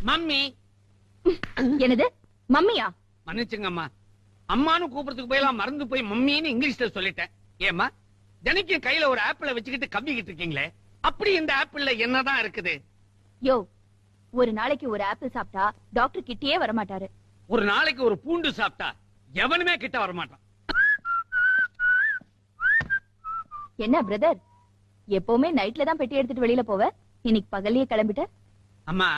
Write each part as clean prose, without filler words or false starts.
Mummy. என்னது மம்மியா? மன்னிச்சுங்க அம்மா, அம்மானு கூப்பிடுறதுக்கு போயெல்லாம் மறந்து போய் மம்மின்னு இங்கிலீஷ்ல சொல்லிட்டேன். ஏமா தினைக்கும் கையில ஒரு ஆப்பிள வச்சுக்கிட்டு கவ்விக்கிட்டு இருக்கீங்களே, அப்படி இந்த ஆப்பிள்ல என்னதான் இருக்குது? யோ, ஒரு நாளைக்கு ஒரு ஆப்பிள் சாப்பிட்டா டாக்டர் கிட்டயே வரமாட்டாரு. ஒரு நாளைக்கு ஒரு பூண்டு சாப்பிட்டா எவனுமே கிட்ட வரமாட்டான். என்ன பிரதர், எப்பவுமே நைட்ல தான் பெட்டி எடுத்துட்டு வெளியில போவ, இன்னைக்கு பகல்லையே கிளம்பிட்ட? அம்மா,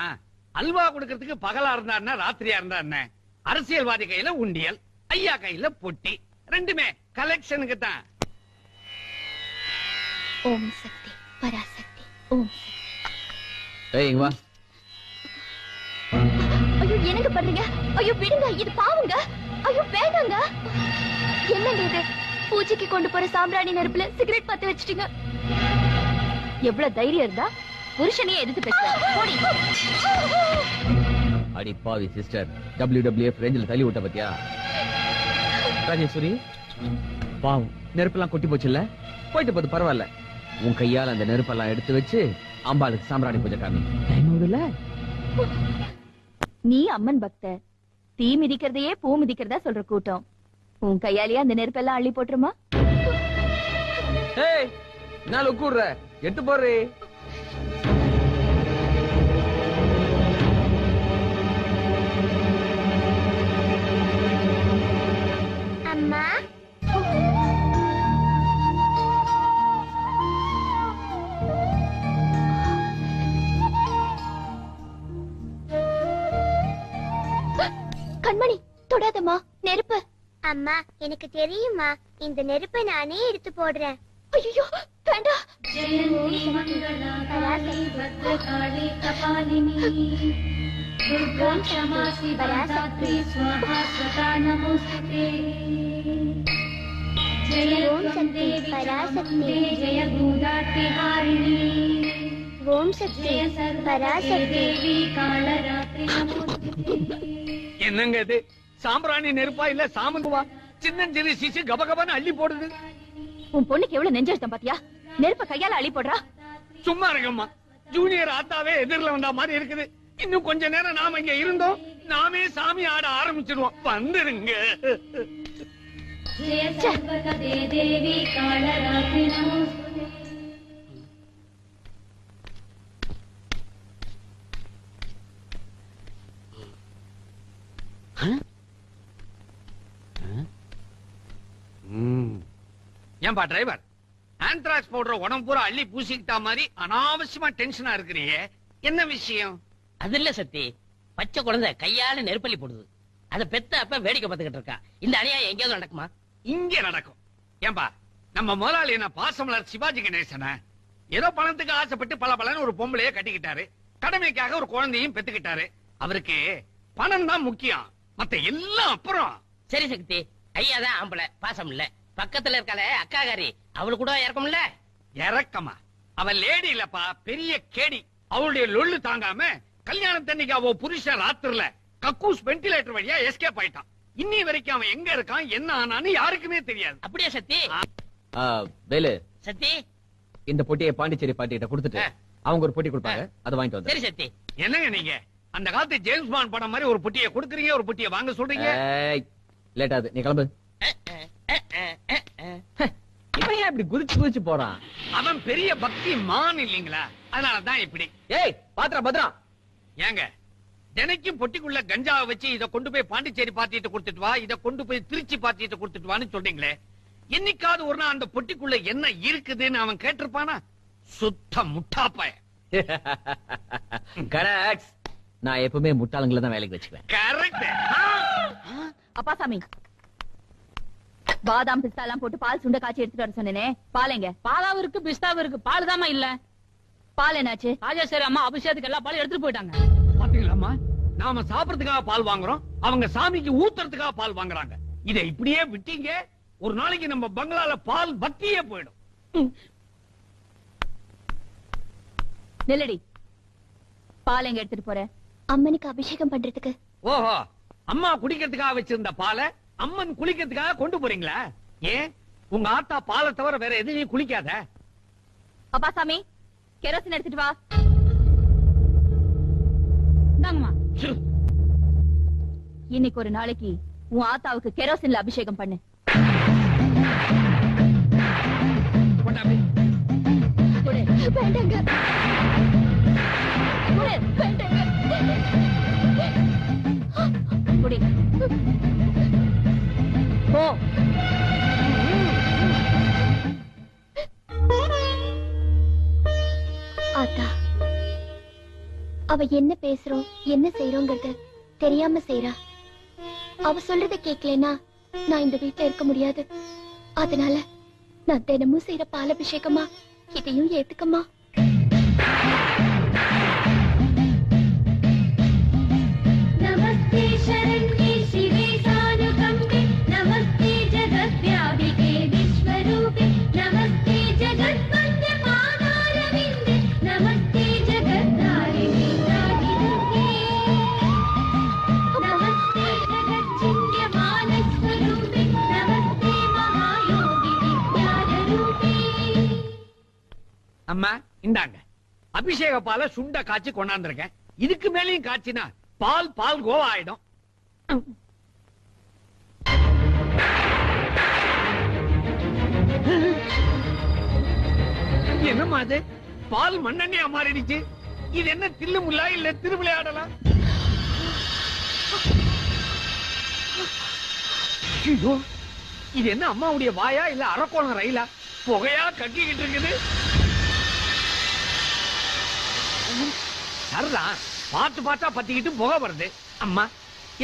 அல்வா கொடுக்கறதுக்கு பகலா இருந்தா என்ன, ராத்திரியா இருந்தா என்ன? அரசியல்வாதி கையில உண்டியல், ஐயா கையில பொட்டி, ரெண்டுமே கலெக்ஷனுக்கு தான். ஓம் சக்தி பராசக்தி ஓம். இங்க வா. ஐயோ என்னங்க பண்றீங்க? ஐயோ விடுங்க, இது பாவங்க. ஐயோ வேண்டாங்க. என்னங்க இது? பூஜைக்கு கொண்டு போற சாம்பிராணி நெருப்புல சிகரெட் பத்த வச்சிட்டீங்க. எவ்வளவு தைரியம் இருந்தா புருஷனையே எதிர்த்து பேசுற போடி. அடி பாவி சிஸ்டர், WWF ரேஞ்சில தள்ளி விட்ட பத்தியா? ராஜேஸ்வரி பாவம், நெருப்பெல்லாம் கொட்டி போச்சுல்ல, போயிட்டு போது பரவாயில்ல. உன் கையால அந்த நெருப்பெல்லாம் எடுத்து வச்சு அம்பாளுக்கு சாம்பிராணி பூஜை காமி. நீ அம்மன் பக்த, தீ மிதிக்கிறதையே பூ மிதிக்கிறதா சொல்ற கூட்டம். உன் கையாலேயே அந்த நெருப்பெல்லாம் அள்ளி போட்டுருமா? ஏய், நான் உட்கூடுற எட்டு போறே. அம்மா கண்மணி தொடாதம்மா, நெருப்பு. அம்மா எனக்கு தெரியுமா, இந்த நெருப்பை நானே எடுத்து போடுறேன். ஐயோ வேண்டாம். ஓம் சக்தி பராசக்தி. என்னங்க இது? சாம்பிராணி நெருப்பா இல்ல சாமந்துவா? சின்னஞ்சிறு சிசு கபகபான்னு அள்ளி போடுது. உன் பொண்ணுக்கு எவ்வளவு நெஞ்செழுத்தம் பாத்தியா? நெருப்ப கையால அள்ளி போடுறா. சும்மா இருக்கம்மா, ஜூனியர் ஆத்தாவே எதிரில வந்தா மாதிரி இருக்குது. இன்னும் கொஞ்ச நேரம் நாம இங்க இருந்தோம், நாமே சாமி ஆட ஆரம்பிச்சிடுவோம். வந்துருங்க. ஏன்பா டிரைவர், ஆந்த்ராக்ஸ் பவுடர் உடம்பு பூரா அள்ளி பூசிக்கிட்டா மாதிரி அனாவசியமா டென்ஷனா இருக்கிறீங்க, என்ன விஷயம்? அது இல்ல சத்தி, பச்சை குழந்தை கையால நெருப்பள்ளி போடுது. அத பெத்த அப்ப வேடிக்கை பார்த்துக்கிட்டு இருக்கா. இந்த அநியாயம் எங்கேயாவது நடக்குமா? இங்க நடக்கும். ஏன்பா, நம்ம முதலாளி என்ன பாசமலர் சிவாஜி கணேசன ஏதோ பணத்துக்கு ஆசைப்பட்டு பல பலன்னு ஒரு பொம்பளைய கட்டிக்கிட்டாரு, கடமைக்காக ஒரு குழந்தையும் பெத்துக்கிட்டாரு. அவருக்கு பணம் தான் முக்கியம், மத்த எல்லாம் அப்புறம். சரி சக்தி, ஐயா தான் ஆம்பளை, பாசம் இல்ல. பக்கத்துல இருக்காளே அக்காகாரி, அவளு கூட இறக்கும்ல. இறக்கமா? அவன் லேடி இல்லப்பா, பெரிய கேடி. அவளுடைய லொள்ளு தாங்காம கல்யாணத்தன்னைக்கு அவ புருஷன் ராத்திரில கக்கூஸ் வென்டிலேட்டர் வழியா எஸ்கேப் ஆயிட்டான். இன்னி வரைக்கும் அவன் எங்க இருக்கான், என்ன ஆனான்னு யாருக்குமே தெரியாது. அப்படியே சத்தி? வேலு, சத்தி இந்த பொட்டியை பாண்டிச்சேரி பாட்டிகிட்ட கொடுத்துட்டு அவங்க ஒரு பொட்டி கொடுப்பாங்க, அதை வாங்கிட்டு வந்து. சரி சத்தி. என்னங்க நீங்க அந்த காலத்து ஜேம்ஸ் பாண்ட் படம் மாதிரி ஒரு பொட்டியை கொடுக்குறீங்க, ஒரு பொட்டியை வாங்க சொல்றீங்க. லேட் ஆகுது, நீ கிளம்பு. இவன் ஏன் இப்படி குதிச்சு குதிச்சு போறான்? அவன் பெரிய பக்தி மான் இல்லீங்களா, அதனாலதான் இப்படி. ஏய் பாத்ரா பத்ரா, ஏங்க தினைக்கும் பொட்டிக்குள்ள கஞ்சாவை வச்சு இதை கொண்டு போய் பாண்டிச்சேரி பாத்திட்டு கொடுத்துட்டு வா, இதை கொண்டு போய் திருச்சி பாத்திட்டு கொடுத்துட்டு வான்னு சொல்றீங்களே, என்னைக்காவது ஒரு நாள் அந்த பொட்டிக்குள்ள என்ன இருக்குதுன்னு அவன் கேட்டிருப்பானா? சுத்த முட்டாப்பாய. கரெக்ட். நான் எப்பவுமே முட்டாளங்களை தான் வேலைக்கு வச்சுக்குவேன். கரெக்ட். அப்பா சாமி, பாதாம் பிஸ்தா எல்லாம் போட்டு பால் சுண்ட காய்ச்சி எடுத்துட்டு வர சொன்னேனே, பாலைங்க? பாலாவும் இருக்கு பிஸ்தாவும் இருக்கு, பால் தாமா இல்ல. பால் என்னாச்சு? ராஜேஸ்வரி அம்மா அபிஷேகத்துக்கு எல்லா பாலும் எடுத்துட்டு போயிட்டாங்க. பாத்தீங்களாமா, நாம சாப்பிடறதுக்காக பால் வாங்குறோம், அவங்க சாமிக்கு ஊத்துறதுக்காக பால் வாங்குறாங்க. இதை இப்படியே விட்டீங்க, ஒரு நாளைக்கு நம்ம பங்களால பால் பத்தியே போயிடும். நெல்லடி, பால் எங்க எடுத்துட்டு போற? அம்மனுக்கு அபிஷேகம் பண்றதுக்கு. ஓஹோ, அம்மா குடிக்கிறதுக்காக வச்சிருந்த பாலை அம்மன் குளிக்கிறதுக்காக கொண்டு போறீங்களா? ஏன் உங்க ஆத்தா பாலை தவிர வேற எதுவும் குளிக்காத? அப்பா சாமி, கெரோசின் எடுத்துட்டு வா. இந்தாங்கம்மா. இன்னைக்கு ஒரு நாளைக்கு உன் ஆத்தாவுக்கு கெரோசின்ல அபிஷேகம் பண்ணு. போடா அப்படி. குடு. வேண்டாங்க. குடு. வேண்டாங்க. குடி. போ. ஆத்தா, அவ என்ன பேசுறோம் என்ன செய்யறோங்கிறது தெரியாம செய்யறா. அவ சொல்றத கேட்கலனா நான் இந்த வீட்டுல இருக்க முடியாது. அதனால நான் தினமும் செய்யற பாலாபிஷேகமா இதையும் ஏத்துக்கமா. நமஸ்தே சரண்யே சிவே சானுகம்பே நமஸ்தே ஜகத்வ்யாபிகே விஸ்வரூபே நமஸ்தே ஜகத்வந்தே பாதாரவிந்தே நமஸ்தே ஜகத்தாரிணி நாடிதுர்கே நமஸ்தே ஜகச்சின்யமானஸ்வரூபே நமஸ்தே மகாயோகி வித்யாரூபே. அம்மா இந்தாங்க அபிஷேக பாலை சுண்ட காய்ச்சி கொண்டாந்துருக்கேன். இதுக்கு மேலேயும் காய்ச்சினா பால் பால் கோவா ஆயிடும். என்னம்மா அது பால் மண்ணெண்ணையா மாறிடுச்சு. இது என்ன தில்லு முல்லா இல்ல திருவிளையாடலாம்? ஐயோ, இது என்ன அம்மாவுடைய வாயா இல்ல அரக்கோணம் ரயிலா புகையா கக்கிக்கிட்டு இருக்குது? சரிதான், பார்த்து பார்த்தா பத்திக்கிட்டு புகை வருது. அம்மா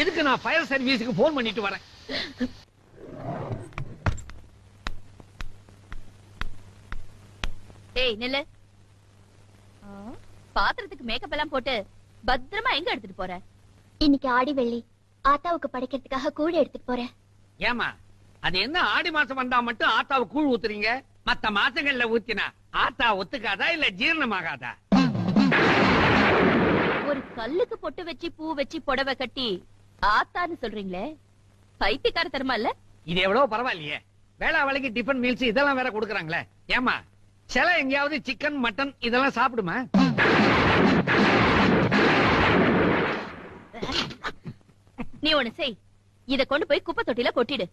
எதுக்கு நான் ஃபயர் சர்வீஸுக்கு போன் பண்ணிட்டு வரேன். ஏய் நில்லு. பாத்திரத்துக்கு மேக்கப் எல்லாம் போட்டு பத்திரமா எங்க எடுத்துட்டு போற? இன்னைக்கு ஆடி வெள்ளி, ஆத்தாவுக்கு படைக்கிறதுக்காக கூழ் எடுத்துட்டு போறேன். ஏமா அது என்ன ஆடி மாசம் வந்தா மட்டும் ஆத்தாவை கூழ் ஊத்துறீங்க? மத்த மாசங்கள்ல ஊத்தினா ஆத்தா ஒத்துக்காதா இல்ல ஜீரணமாகாதா? ஒரு கல்லுக்கு பொட்டு வச்சு பூ வச்சு புடவை கட்டி ஆத்தான்னு சொல்றீங்களே, பைத்தியக்காரத்தனமா இல்ல? இது எவ்வளவு பரவாயில்லையே. வேளா வேலைக்கு டிஃபன் மீல்ஸ் இதெல்லாம் வேற கொடுக்கறாங்களே. ஏமா சில எங்கேயாவது சிக்கன் மட்டன் இதெல்லாம் சாப்பிடுமா? நீ ஒண்ணு செய், இத கொண்டு போய் குப்பை தொட்டில கொட்டிடு.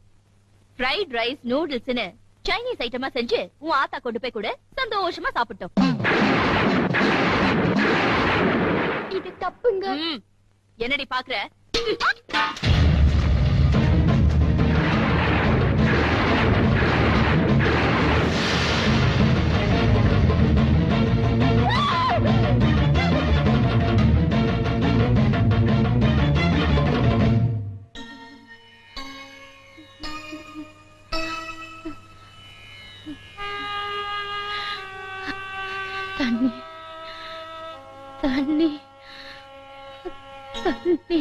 ஃப்ரைட் ரைஸ் நூடுல்ஸ்னு சைனீஸ் ஐட்டமா செஞ்சு உன் ஆத்தா கொண்டு போய் கூட சந்தோஷமா சாப்பிட்டோம். இது தப்புங்க. என்னடி பாக்குற? தண்ணி தண்ணி தண்ணி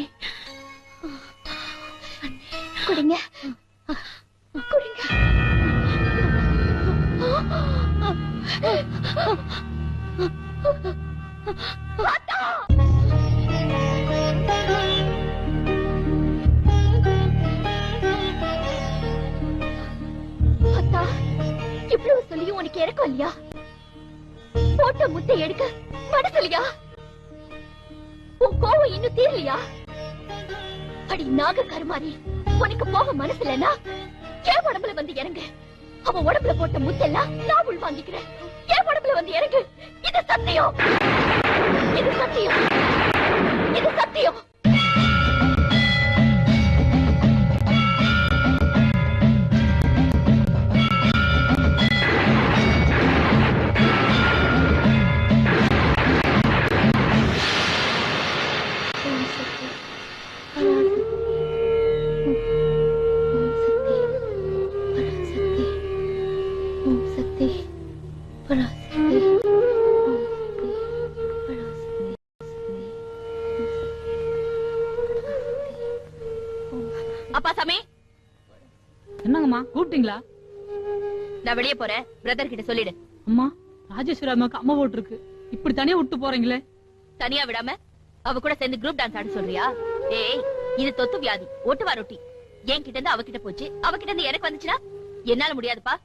குடிங்க குடிங்க. அத்தா, இவ்வளவு சொல்லியும் உனக்கு இறக்கம் இல்லையா? போட்ட முட்டை எடுக்க மனசுலையா? உன் கோவம் இன்னும் தீரலையா? அடி நாக கருமாறி, உனக்கு போக மனசுலன்னா என் உடம்புல வந்து இறங்கு. அவன் உடம்புல போட்ட முத்தெல்லாம் நான் உள் வாங்கிக்கிறேன். என் உடம்புல வந்து இறங்கு. இது சத்தியம், இது சத்தியம், இது சத்தியம். அப்பா சாமி, என்னங்கம்மா கூப்பிட்டீங்களா? நான் வெளியே போறேன், பிரதர் கிட்ட சொல்லிடு. அம்மா, ராஜேஸ்வரி அம்மாக்கு அம்மா ஓட்டு இருக்கு, இப்படி தனியா விட்டு போறீங்களே. தனியா விடாம அவ கூட சேர்ந்து குரூப் டான்ஸ் ஆட சொல்றியா? ஏய், இது தொத்து வியாதி, ஓட்டுவா ரொட்டி. என் கிட்ட இருந்து அவகிட்ட போச்சு, அவகிட்ட இருந்து எனக்கு வந்துச்சுன்னா என்னால முடியாதுப்பா.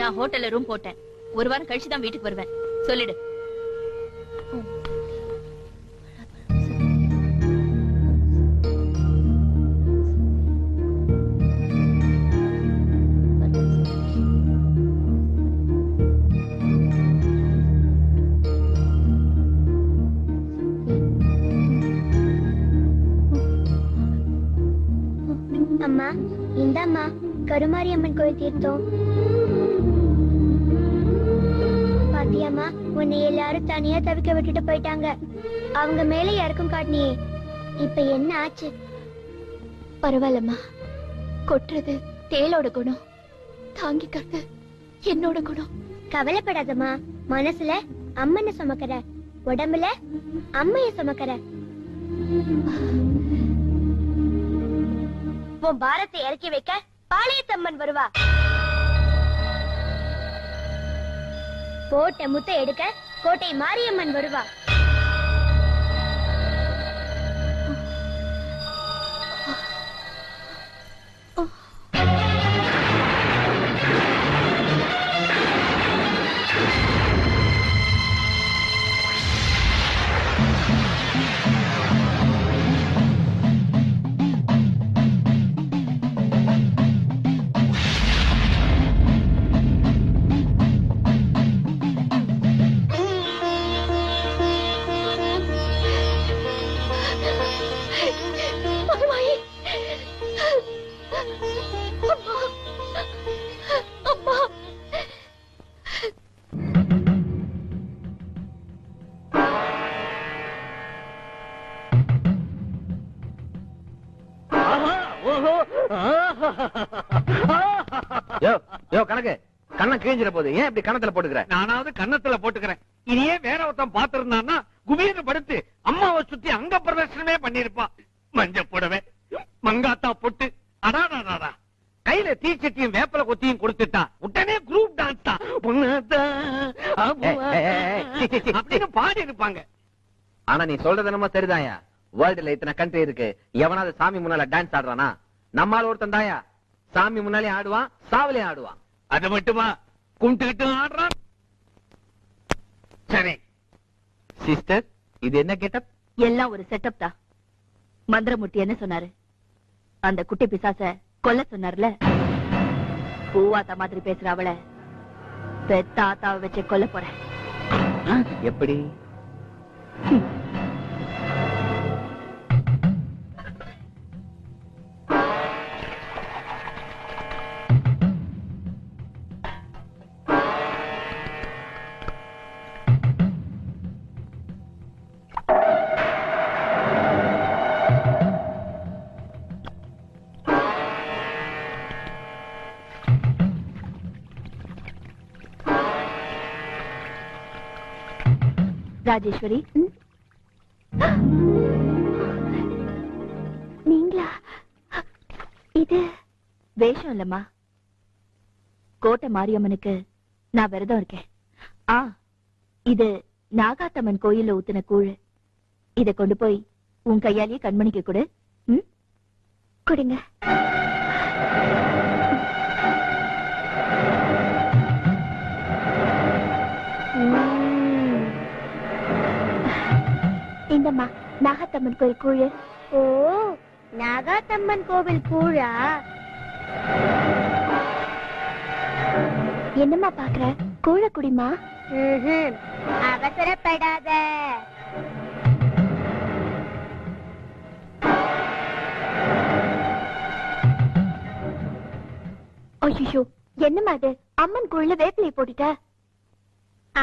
நான் ஹோட்டல்ல ரூம் போட்டேன், ஒரு வாரம் கழிச்சு தான் வீட்டுக்கு வருவேன். சொல்லிடு. இல்லம்மா. இந்தாம்மா கருமாரியம்மன் கோயில் தீர்த்தம். பாத்தியாம்மா, உன்னை எல்லாரும் தனியா தவிக்க விட்டுட்டு போயிட்டாங்க. அவங்க மேல யாருக்கும் காட்டினியே, இப்ப என்ன ஆச்சு? பரவாயில்லம்மா. கொட்டுறது தேளோட குணம், தாங்கிக்கிறது என்னோட குணம். கவலைப்படாதம்மா. மனசுல அம்மனை சுமக்கிற, உடம்புல அம்மைய சுமக்கிற. உன் பாரத்தை இறக்கி வைக்க பாளையத்தம்மன் வருவா. போட்ட முத்தை எடுக்க கோட்டை மாரியம்மன் வருவா. கணக்கு கண்ணம் கிழிஞ்சிட போகுது. ஏன் இப்படி கணத்துல போட்டுக்கிற? நானாவது கன்னத்துல போட்டுக்கிறேன். இதையே வேற ஒருத்தன் பாத்துருந்தான்னா குபீர்னு படுத்து அம்மாவை சுத்தி அங்க பிரதர்சனமே பண்ணிருப்பான். மஞ்ச புடவை, மங்காத்தா பொட்டு, அடாடாடா கையில தீச்சட்டியும் வேப்பல கொத்தியும் கொடுத்துட்டான். உடனே குரூப் டான்ஸ் தான் அப்படின்னு பாடி இருப்பாங்க. ஆனா நீ சொல்றது என்னமோ சரிதாயா. வேர்ல்டுல இத்தனை கண்ட்ரி இருக்கு, எவனாவது சாமி முன்னால டான்ஸ் ஆடுறானா? நம்மால ஒருத்தன் தாயா சாமி முன்னாலே ஆடுவான், சாவலே ஆடுவான். அது மட்டுமா, கும்பிட்டுக்கிட்டு ஆடுறான். சரி சிஸ்டர், இது என்ன கெட்டப்? எல்லாம் ஒரு செட்டப் தான். மந்திரமூர்த்தி என்ன சொன்னாரு? அந்த குட்டி பிசாச கொல்ல சொன்னார்ல. பூவாத்தா மாதிரி பேசுற அவளை பெத்த ஆத்தாவை வச்சு கொல்ல போறேன். எப்படி? ராஜேஸ்வரி, நீங்களா? இது வேஷம் இல்லம்மா. கோட்டை மாரியம்மனுக்கு நான் விரதம் இருக்கேன். இது நாகாத்தம்மன் கோயில்ல ஊத்துன கூழ். இத கொண்டு போய் உன் கையாலேயே கண்மணிக்கு கொடு. கொடுங்க. இந்தம்மா நாகாத்தம்மன் கோயில் கூழ். ஓ, நாகாத்தம்மன் கோவில் கூழா? என்னம்மா பாக்குற? கூழ குடிமா. அவசரப்படாத. ஐயோ, என்னம்மா அது? அம்மன் கூழ்ல வேப்பிலை போட்டுட்ட.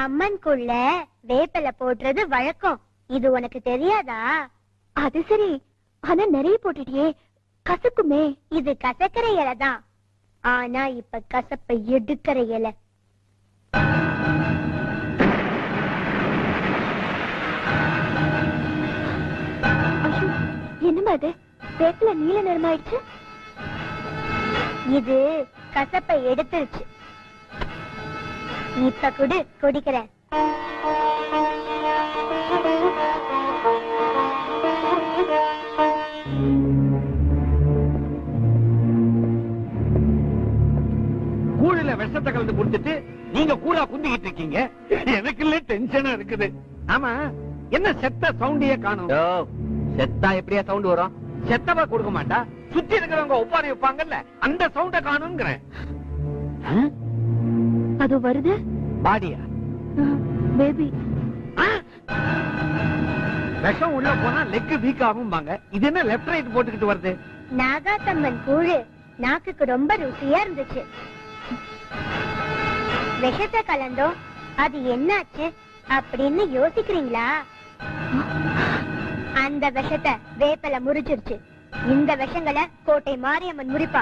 அம்மன் குள்ள வேப்பல போடுறது வழக்கம். இது உனக்கு தெரியாதா? அது சரி, ஆனா நிறைய போட்டுட்டியே, கசக்குமே. இது கசக்கிற இலை தான், ஆனா இப்ப கசப்பை எடுக்கிற இலை. என்னம்மா அது? வேப்பில நீல நிறமாயிடுச்சு. இது கசப்பை எடுத்துருச்சு. இப்ப குடு, குடிக்கிறேன். கூழுல விஷத்தை கலந்து குடிச்சிட்டு நீங்க கூழா குந்திக்கிட்டு இருக்கீங்க. எனக்குள்ள டென்ஷனா இருக்குது. ஆமா, என்ன செத்த சவுண்டியே காணும்? செத்தா எப்படியா சவுண்ட் வரும்? செத்தவா கொடுக்க மாட்டா, சுத்தி இருக்கிறவங்க ஒப்பாரி வைப்பாங்கல்ல, அந்த சவுண்ட காணுங்கிறேன். அது வருது. பாடியா? பேபி. விஷம் உள்ள போனா லெக் வீக் ஆகும்பாங்க. இது என்ன லெப்ட் ரைட் போட்டுக்கிட்டு வருது? நாகாத்தம்மன் கூழு நாக்குக்கு ரொம்ப ருசியா இருந்துச்சு. விஷத்தை கலந்தோம், அது என்னாச்சு அப்படின்னு யோசிக்கிறீங்களா? அந்த விஷத்தை வேப்பல முறிச்சிருச்சு. இந்த விஷங்களை கோட்டை மாரியம்மன் முறிப்பா.